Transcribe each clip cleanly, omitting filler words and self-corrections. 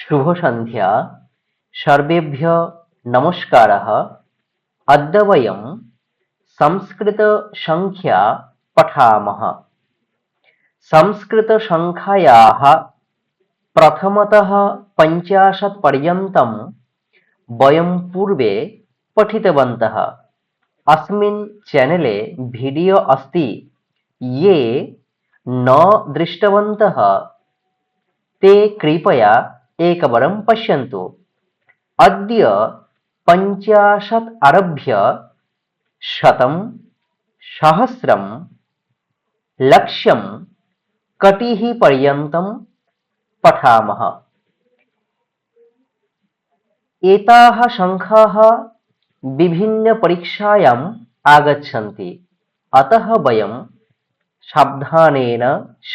शुभ सन्ध्या सर्वेभ्यो नमस्कारः। अद्य वयं संस्कृतसङ्ख्या पठामः। संस्कृतसङ्ख्यायाः प्रथमतः 50 पर्यन्तं वयं पूर्वे पठितवन्तः। अस्मिन् चैनले वीडियो अस्ति। ये न दृष्टवन्तः ते कृपया एकवारं पश्यन्तु। अद्य 50 आरभ्य 100, सहस्रं, लक्ष्यं, कटिः पर्यन्तं पठामः। एताः संख्याः विभिन्नपरीक्षायाम् आगच्छन्ति। अतः वयं सावधानेन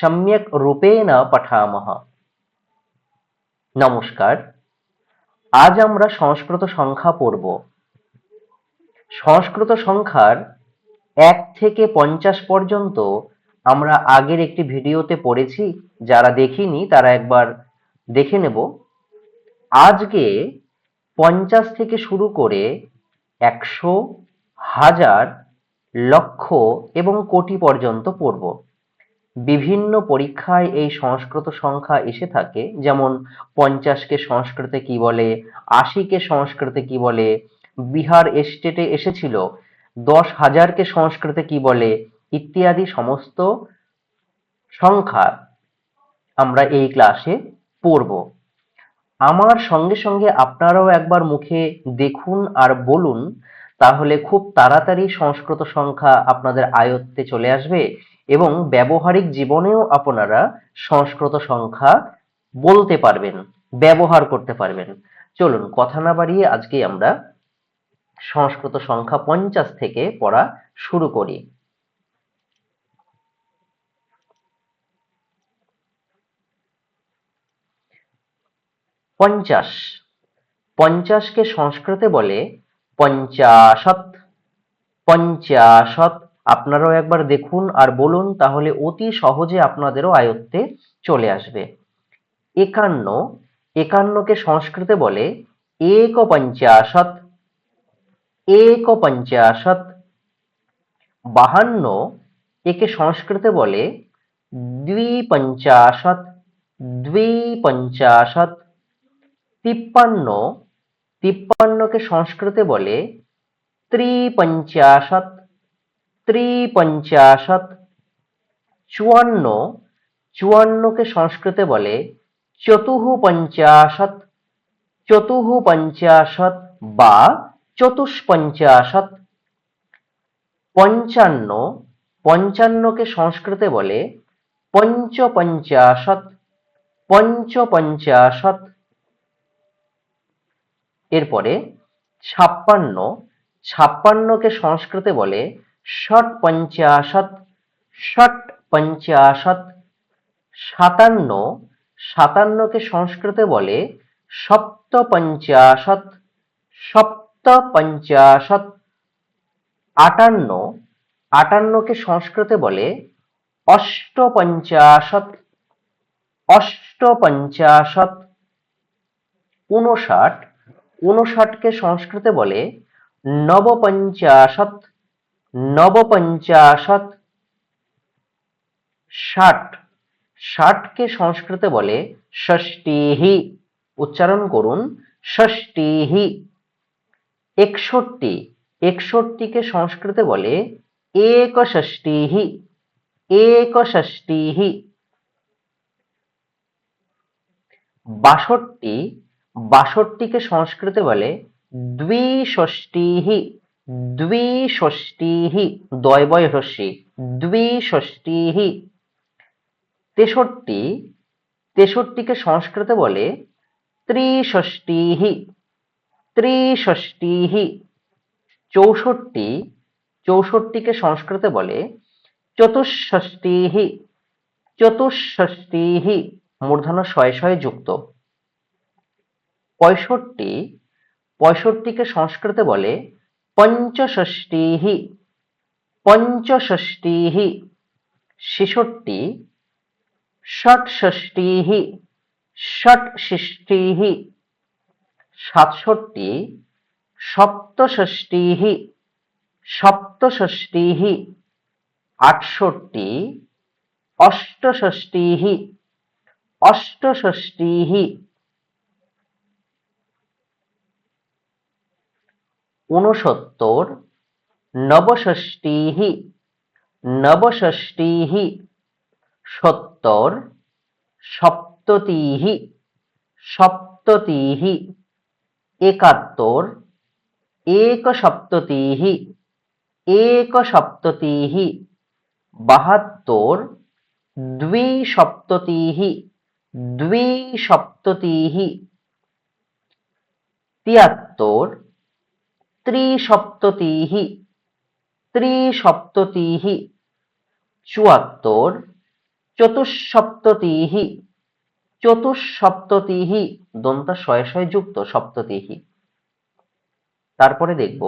सम्यक् रूपेण पठामः। नमस्कार। আজ আমরা সংস্কৃত সংখ্যা পড়ব। সংস্কৃত সংখ্যার 1 থেকে 50 পর্যন্ত আমরা আগের একটি ভিডিওতে পড়েছি। যারা দেখিনি তারা একবার দেখে নেব। আজকে 50 থেকে শুরু করে 100, হাজার, লক্ষ এবং কোটি পর্যন্ত পড়ব। বিভিন্ন পরীক্ষায় এই সংস্কৃত সংখ্যা এসে থাকে, যেমন 50কে সংস্কৃতে কি বলে, 80কে সংস্কৃতে কি বলে, বিহার স্টেটে এসেছিল 10,000কে সংস্কৃতে কি বলে, ইত্যাদি সমস্ত সংখ্যা আমরা এই ক্লাসে পড়ব। আমার সঙ্গে সঙ্গে আপনারাও একবার মুখে দেখুন আর বলুন, তাহলে খুব তাড়াতাড়ি সংস্কৃত সংখ্যা আপনাদের আয়ত্তে চলে আসবে এবং ব্যবহারিক জীবনেও আপনারা সংস্কৃত সংখ্যা বলতে পারবেন, ব্যবহার করতে পারবেন। চলুন কথা না বাড়িয়ে আজকে আমরা সংস্কৃত সংখ্যা 50 থেকে পড়া শুরু করি। 50, 50কে সংস্কৃতে বলে পঞ্চাশৎ। পঞ্চাশৎ আপনারাও একবার দেখুন আর বলুন, তাহলে অতি সহজে আপনাদেরও আয়ত্তে চলে আসবে। 51, 51কে সংস্কৃতে বলে একপঞ্চাশৎ। একপঞ্চাশৎ। 52, একে সংস্কৃতে বলে দ্বিপঞ্চাশৎ। দ্বিপঞ্চাশৎ। 53, 53কে সংস্কৃতে বলে ত্রিপঞ্চাশৎ। ত্রিপঞ্চাশৎ। 54, 54কে সংস্কৃতে বলে চতুঃপঞ্চাশৎ। চতুঃপঞ্চাশৎ বা চতুষ্পঞ্চাশৎ। 55, 55কে সংস্কৃতে বলে পঞ্চপঞ্চাশৎ। পঞ্চপঞ্চাশৎ। এরপরে 56, 56কে সংস্কৃতে বলে ষটপঞ্চাশৎ। ষটপঞ্চাশৎ। 57, 57কে সংস্কৃতে বলে সপ্তপঞ্চাশৎ। সপ্তপঞ্চাশৎ। 58, 58কে সংস্কৃতে বলে অষ্টপঞ্চাশৎ। অষ্টপঞ্চাশৎ। 59, 59কে সংস্কৃতে বলে নবপঞ্চাশৎ। নবপঞ্চাশৎ। 60, 60কে সংস্কৃতে বলে ষষ্ঠীঃ। উচ্চারণ করুন ষষ্ঠীঃ। 61, 61কে সংস্কৃতে বলে একষষ্ঠীঃ। একষষ্ঠীঃ। 62, 62কে সংস্কৃতে বলে দ্বিষষ্ঠীঃ। দ্বিষষ্ঠীঃ। দয়বয় হ্রস্বই। দ্বিষষ্ঠীঃ। 63, 63কে সংস্কৃতে বলে ত্রিষষ্ঠীঃ। ত্রিষষ্ঠীঃ। 64, 64কে সংস্কৃতে বলে চতুষ্ষষ্ঠীঃ। চতুষ্ষষ্ঠীঃ। মূর্ধন্য শয়ে শয়ে যুক্ত। 65, 65কে সংস্কৃতে বলে পঞ্চষষ্ঠীঃ। পঞ্চষষ্ঠীঃ। 66, ষটষষ্ঠীঃ। षट्षष्टिः 67, सप्तषष्टिः 68, अष्टषष्टिः 68, 69, नवषष्टिः 70, सप्ततिः 71, एकसप्ततिः 72, द्विसप्ततिः 73, त्रिसप्ततिः 74, চতুঃসপ্ততিः দন্তা শয়ে শয়ে যুক্ত সপ্ততিः। তারপরে দেখব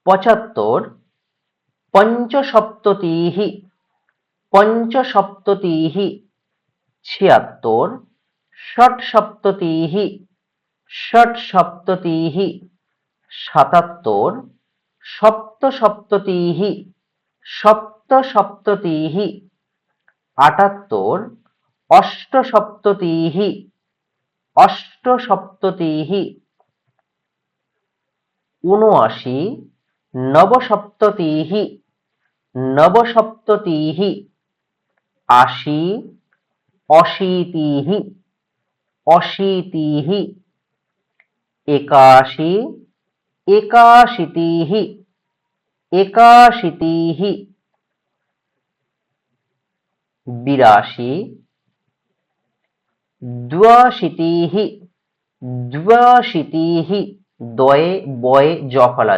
75, পঞ্চসপ্ততিः 76, ষটসপ্ততিः 77, সপ্তসপ্ততিः 78, অষ্টসপ্ততিः 79, নবসপ্ততিः 80, অशीतिः 81, একাশিতিः 82, 82, দয়ে বয়ে জফলা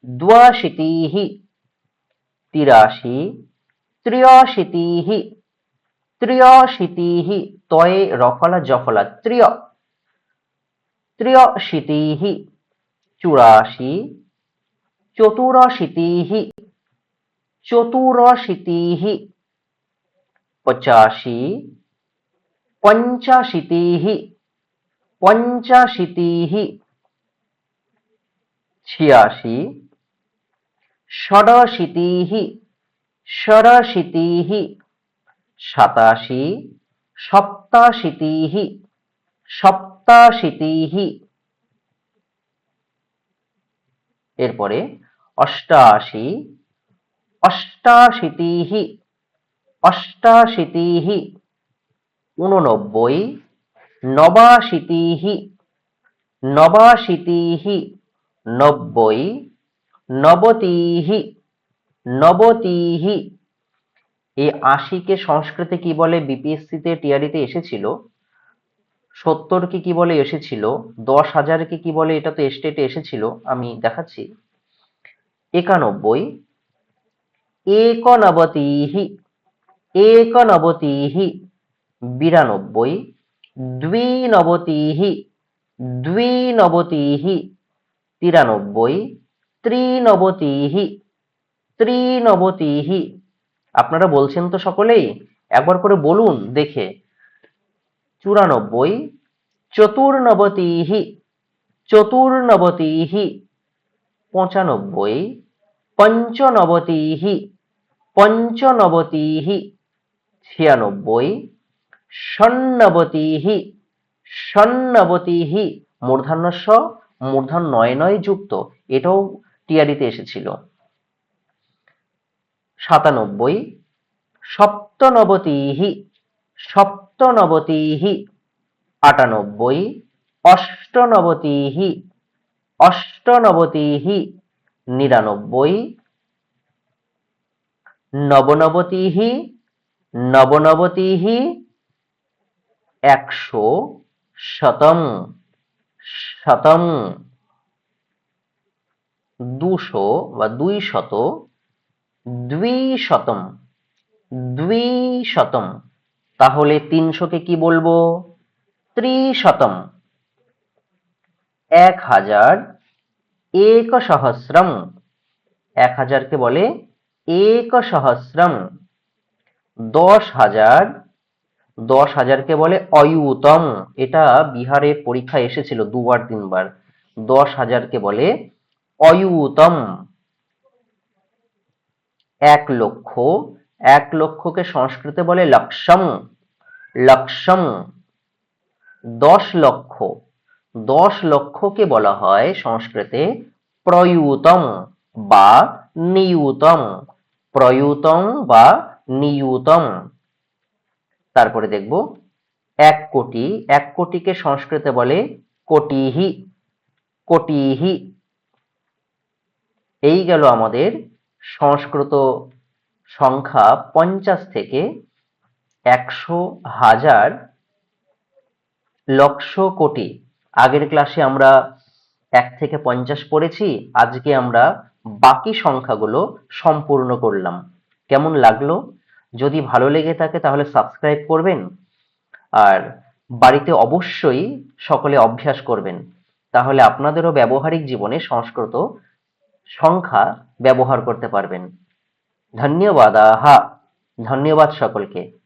82, 83, 83, তয়ে রফলা জফলা 83, 84, 84, 85, 85, 86, 87, 87, 87, এরপরে 88, 88, 89, 89, 90, 90, এই ৮০কে সংস্কৃতে কি বলে বিপিএসসিতে টিআরইতে এসেছিল, ৭০কে কি বলে এসেছিল, ১০,০০০কে কি বলে এটা তো স্টেটে এসেছিল, আমি দেখাচ্ছি। ৯১, ৯১, ৯১, ৯২, ২৯, ২৯, ৯৩, ৩৯। আপনারা বলছেন তো সকলেই, একবার করে বলুন দেখে। ৯৪, ৯৪, ৯৪, ৯৫, ৯৫, ৯৫, ৯৬, ৯৬, মূর্ধন্য ষ মূর্ধন্য ৯ যুক্ত, এটাও টিআরইতে এসেছিল। ৯৭, ৯৭, ৯৭, ৯৮, ৯৮, ৯৮, ৯৯, ৯৯, ৯৯, ১০০, শতম, শতম, ২০০ বা ২০০, দ্বিশতম, দ্বিশতম। তাহলে ৩০০কে কি বলবো? ত্রিশতম। ১০০০, একসহস্রম, ১০০০কে বলে একসহস্রম। ১০,০০০, 10,000কে বলে অয়ুতম। এটা বিহারের পরীক্ষায় এসেছিল 2 বার 3 বার। 10,000কে বলে অয়ুতম। 1 লক্ষ, 1 লক্ষকে সংস্কৃতে বলে লক্ষম। লক্ষম। 10 লক্ষ, 10 লক্ষকে বলা হয় সংস্কৃতে প্রয়ুতম বা নিয়ুতম। প্রয়ুতম বা নিয়ুতম। তারপরে দেখব 1 কোটি, 1 কোটিকে সংস্কৃতে বলে কোটিহি। কোটিহি। এই গেল আমাদের সংস্কৃত সংখ্যা 50 থেকে 100, হাজার, লক্ষ, কোটি। আগের ক্লাসে আমরা 1 থেকে 50 পড়েছি, আজকে আমরা বাকি সংখ্যাগুলো সম্পূর্ণ করলাম। কেমন লাগলো? যদি ভালো লেগে থাকে তাহলে সাবস্ক্রাইব করবেন, আর বাড়িতে অবশ্যই সকলে অভ্যাস করবেন, তাহলে আপনাদেরও ব্যবহারিক জীবনে সংস্কৃত সংখ্যা ব্যবহার করতে পারবেন। ধন্যবাদ। ধন্যবাদ সকলকে।